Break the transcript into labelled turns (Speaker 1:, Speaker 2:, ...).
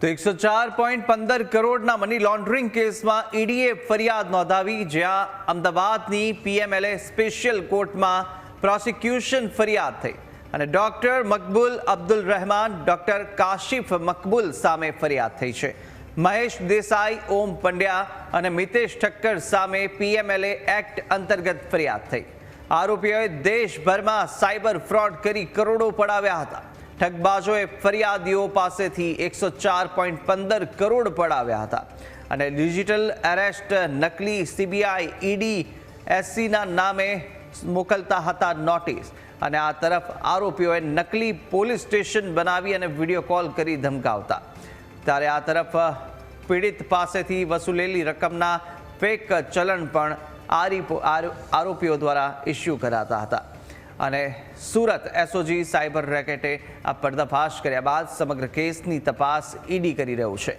Speaker 1: તો 104.15 કરોડના money laundering કેસમાં ઈડીએ ફરિયાદ નોંધાવી, જ્યાં અમદાવાદની પીએમએલએ સ્પેશિયલ કોર્ટમાં પ્રોસિક્યુશન ફરિયાદ થઈ અને ડોક્ટર મકબૂલ અબ્દુલ રહેમાન, ડોક્ટર કાશિફ મકબૂલ સામે ફરિયાદ થઈ છે. મહેશ દેસાઈ, ઓમ પંડ્યા અને મિતેશ ઠક્કર સામે પીએમએલએ એક્ટ અંતર્ગત ફરિયાદ થઈ. આરોપીઓએ દેશભરમાં સાયબર ફ્રોડ કરી કરોડો પડાવ્યા હતા. ઠગબાજોએ ફરિયાદીઓ પાસેથી 104.15 કરોડ પડાવ્યા હતા અને ડિજિટલ એરેસ્ટ નકલી સીબીઆઈ, ઈડી, એસસીના નામે મોકલતા હતા નોટિસ. અને આ તરફ આરોપીઓએ નકલી પોલીસ સ્ટેશન બનાવી અને વિડીયો કોલ કરી ધમકાવતા. ત્યારે આ તરફ પીડિત પાસેથી વસૂલેલી રકમના ફેક ચલણ પણ આરોપીઓ દ્વારા ઇસ્યુ કરાતા હતા. અને સુરત એસઓજી સાયબર રેકેટે આ પર્દાફાશ કર્યા બાદ સમગ્ર કેસની તપાસ ઈડી કરી રહ્યું છે.